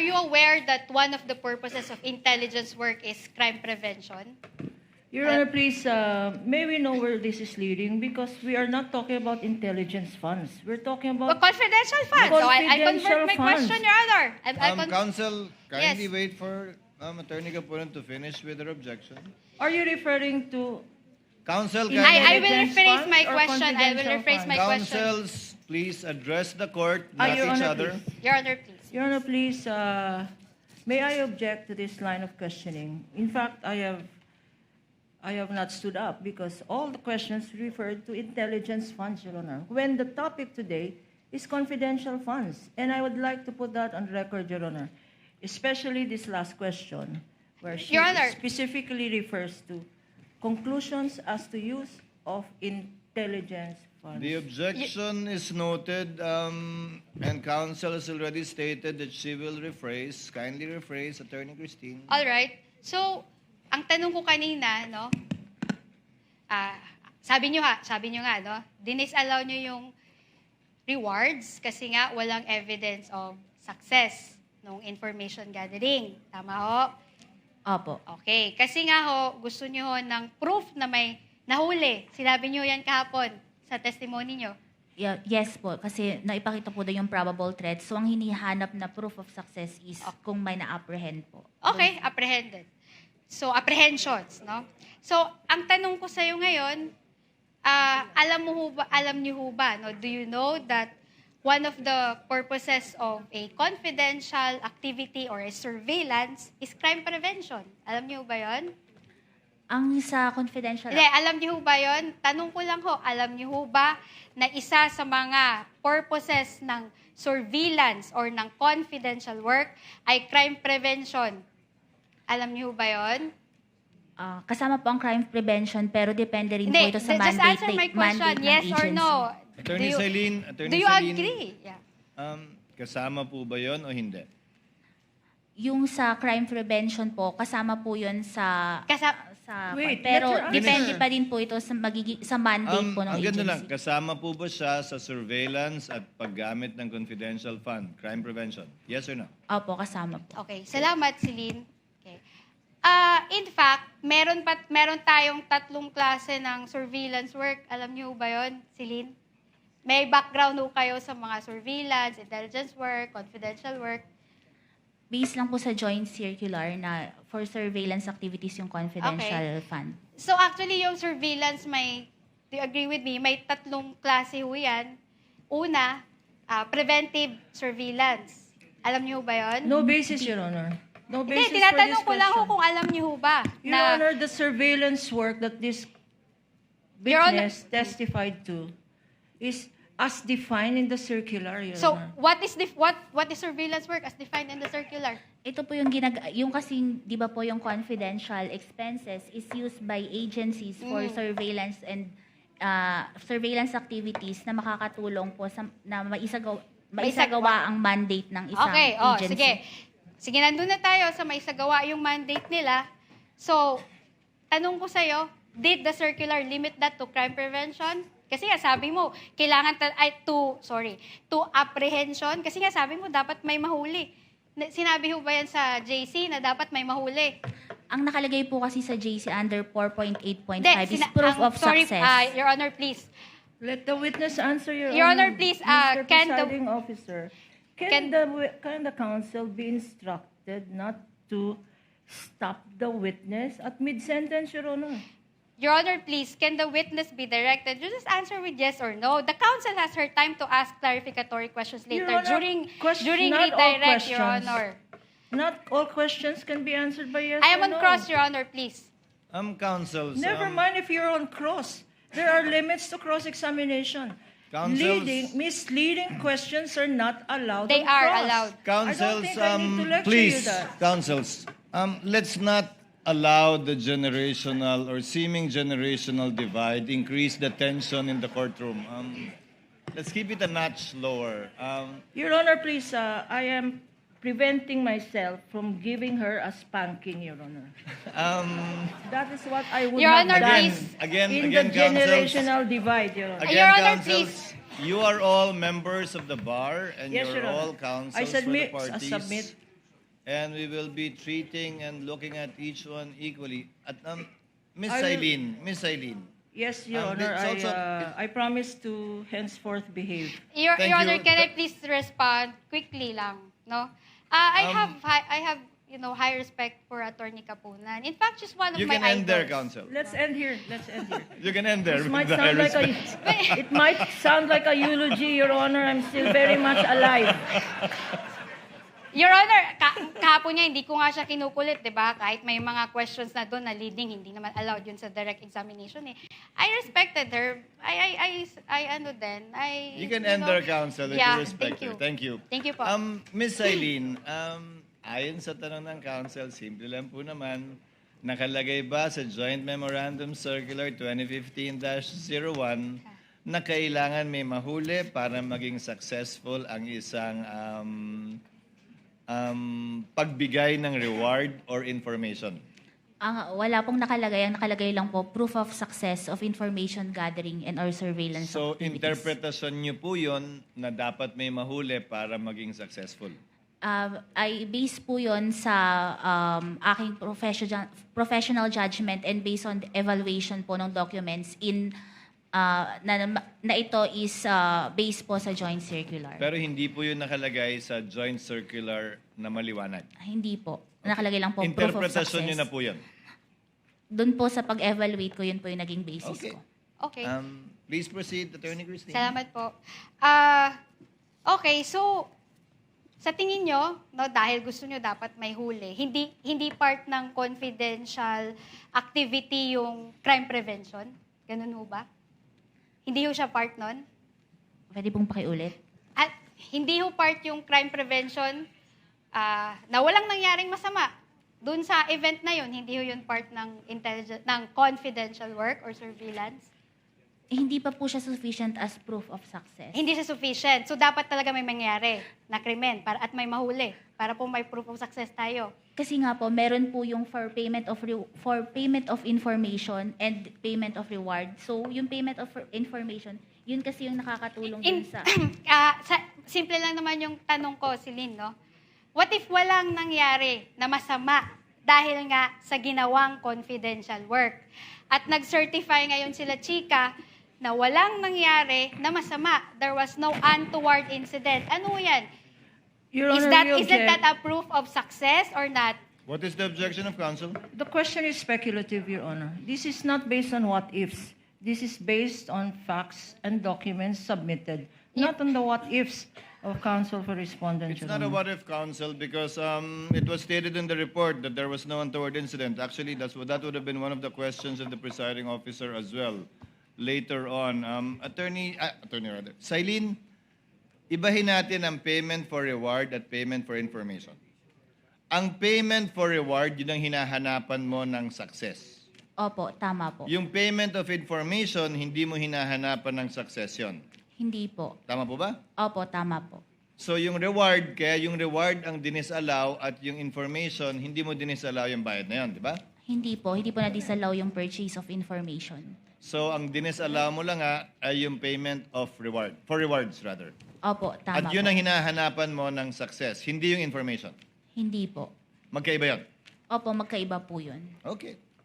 are you aware that one of the purposes of intelligence work is crime prevention? Your Honor, please, may we know where this is leading? Because we are not talking about intelligence funds. We're talking Well, about... confidential funds. So I convert Confidential my funds. question, Your Honor. Counsel, kindly Yes. wait for Attorney Gapunan to finish with her objection. Are you referring to... Counsel, I will Intelligence rephrase funds my or question. I will confidential rephrase my funds? question. Counsels, please address the court, not Your each Honor, other. please. Your Honor, please. Your Honor, please, may I object to this line of questioning? In fact, I have not stood up because all the questions referred to intelligence funds, Your Honor, when the topic today is confidential funds. And I would like to put that on record, Your Honor, especially this last question, where she Your Honor. specifically refers to conclusions as to use of intelligence funds. The objection is noted, and counsel has already stated that she will rephrase. Kindly rephrase, Attorney Christine. All right. So, ang tanong ko kanina, no? Sabi nyo nga, no? Dinisallow nyo yung rewards kasi nga walang evidence of success ng information gathering. Tama ho? Opo. Okay. Kasi nga ho, gusto nyo ho ng proof na may nahuli. Sinabi nyo yan kahapon sa testimony nyo. Yes po, kasi naipakita po doon yung probable threat. So, ang hinihanap na proof of success is kung may na-apprehend po. Okay, apprehended. So, apprehensions, no? So, ang tanong ko sa'yo ngayon, alam niyo ho ba, no? Do you know that one of the purposes of a confidential activity or a surveillance is crime prevention? Alam niyo ba yon? Ang sa confidential... Hindi, alam niyo ho ba yon? Tanong ko lang ho, alam niyo ho ba na isa sa mga purposes ng surveillance or ng confidential work ay crime prevention? Alam niyo ho ba yon? kasama po ang crime prevention, pero depende rin po Hindi, ito sa just mandate, answer my question, mandate ng yes or agency. no. Attorney Celine, Do you agree? Yeah. Kasama po ba yon o hindi? Yung sa crime prevention po, kasama po yun sa... Wait, pero let her depende answer. pa din po ito sa, sa mandate po ng Ang ganda agency. lang, kasama po ba siya sa surveillance at paggamit ng confidential fund, crime prevention? Yes or no? Opo, kasama po. Okay, salamat, Celine. Okay. In fact, meron tayong 3 klase ng surveillance work. Alam niyo ba yon, Celine? May background ho kayo sa mga surveillance, intelligence work, confidential work. Based lang po sa joint circular na for surveillance activities yung confidential fund. So actually, yung surveillance do you agree with me, may 3 klase ho yan. Una, preventive surveillance. Alam niyo ba yon? No basis, Your Honor. No basis Hindi, tinatanong for ko this lang ho question. kung alam niyo ho ba. Your Honor, the surveillance work that this Your Honor- witness testified to is as defined in the circular, Your So, Honor. what is surveillance work as defined in the circular? Ito po yung yung kasing, di ba po yung confidential expenses is used by agencies for surveillance and surveillance activities na makakatulong po sa, na maisagawa ang mandate ng isang Okay, agency. sige. Sige, nandun na tayo sa maisagawa yung mandate nila. So, tanong ko sa'yo, did the circular limit that to crime prevention? Kasi nga sabi mo, kailangan to apprehension. Kasi nga sabi mo, dapat may mahuli. Sinabi ho ba yan sa JC na dapat may mahuli? Ang nakalagay po kasi sa JC under 4.8.5 Hindi, is proof of success. Your Honor, please. Let the witness answer, Your Your Honor. Honor, please, Mr. can the- Presiding Officer, can- can the counsel be instructed not to stop the witness at mid-sentence, Your Honor? Your Honor, please, can the witness be directed? You just answer with yes or no. The counsel has her time to ask clarificatory questions Your later Honor, during not all redirect, Your questions. Honor. Not all questions can be answered by yes I am or on no. cross, Your Honor, please. Counsels. Never mind if you're on cross. There are limits to cross-examination. Counsels- Misleading questions are not allowed They on are cross. allowed. Counsels, I don't think I need to lecture please, you that. counsels, let's not allow the generational or seeming generational divide increase the tension in the courtroom. Let's keep it a notch lower. Your Honor, please, I am preventing myself from giving her a spanking, Your Honor. That is what I would Your have Honor, done please. Again, in again, the counsels. generational divide, Your Honor. Your Honor, counsels, you are all members of the bar and Yes, you're Your all Honor. counsels I for the submit. parties. Submit. and we will be treating and looking at each one equally. At Miss I will- Miss Eileen, Yes, Your Um, Honor. it's also- I promise to henceforth behave. Your Thank Honor, you. can I please respond quickly lang, no? I have high respect for Attorney Kapunan. In fact, she's one of you my can end there, idols. counsel. Let's end here. You can end there. This with might the high sound like respect. it might sound like a eulogy, Your Honor. I'm still very much alive. Your Honor, kahapon niya, hindi ko nga siya kinukulit, di ba? Kahit may mga questions na doon na leading, hindi naman allowed yun sa direct examination eh. I respected her. You can end there, counsel, if you respect her. Thank you. Thank you po. Miss Eileen, ayon sa tanong ng counsel, simple lang po naman, nakalagay ba sa Joint Memorandum Circular 2015-01 na kailangan may mahuli para maging successful ang isang pagbigay ng reward or information? Wala pong nakalagay. Ang nakalagay lang po, proof of success of information gathering and or surveillance So, activities. interpretasyon niyo po yun na dapat may mahuli para maging successful. I base po yon sa aking professional judgment and based on the evaluation po ng documents na ito is based po sa joint circular. Pero hindi po yun nakalagay sa joint circular na maliwanag. Hindi po. Nakalagay lang po proof of Interpretasyon success. nyo na po yun. Doon po sa pag-evaluate ko, yun po yung naging basis Okay. ko. Okay. Please proceed, Attorney Christine. Salamat po. Okay, so sa tingin nyo, no, dahil gusto nyo dapat may huli, hindi part ng confidential activity yung crime prevention? Ganun ho ba? Hindi ho siya part nun? Pwede pong pakiulit? At hindi ho part yung crime prevention na walang nangyaring masama. Doon sa event na yun, hindi ho yun part ng confidential work or surveillance? Hindi pa po siya sufficient as proof of success. Hindi siya sufficient. So, dapat talaga may mangyari na krimen at may mahuli para po may proof of success tayo. Kasi nga po, meron po yung for payment of information and payment of reward. So, yung payment of information, yun kasi yung nakakatulong dun sa... Simple lang naman yung tanong ko, Celine, no? What if walang nangyari na masama dahil nga sa ginawang confidential work? At nag-certify ngayon sila, Chika, na walang nangyari na masama. There was no untoward incident. Ano yan? Your Is Honor, we isn't that object. a proof of success or not? What is the objection of counsel? The question is speculative, Your Honor. This is not based on what ifs. This is based on facts and documents submitted, not on the what ifs of counsel for respondent. It's Your not a Honor. what-if counsel because it was stated in the report that there was no untoward incident. Actually, that would have been one of the questions of the presiding officer as well later on. Attorney Silene, ibahin natin ang payment for reward at payment for information. Ang payment for reward, yun ang hinahanapan mo ng success. Opo, tama po. Yung payment of information, hindi mo hinahanapan ng success yun. Hindi po. Tama po ba? Opo, tama po. So yung reward, kaya yung reward ang dinisallow at yung information, hindi mo dinisallow yung bayad na yun, di ba? Hindi po na-disallow yung purchase of information. So ang dinisallow mo lang ay yung payment of reward, for rewards rather. Opo, tama At yun po. ang hinahanapan mo ng success, hindi yung information. Hindi po. Magkaiba yun. Opo, magkaiba po yun. Okay.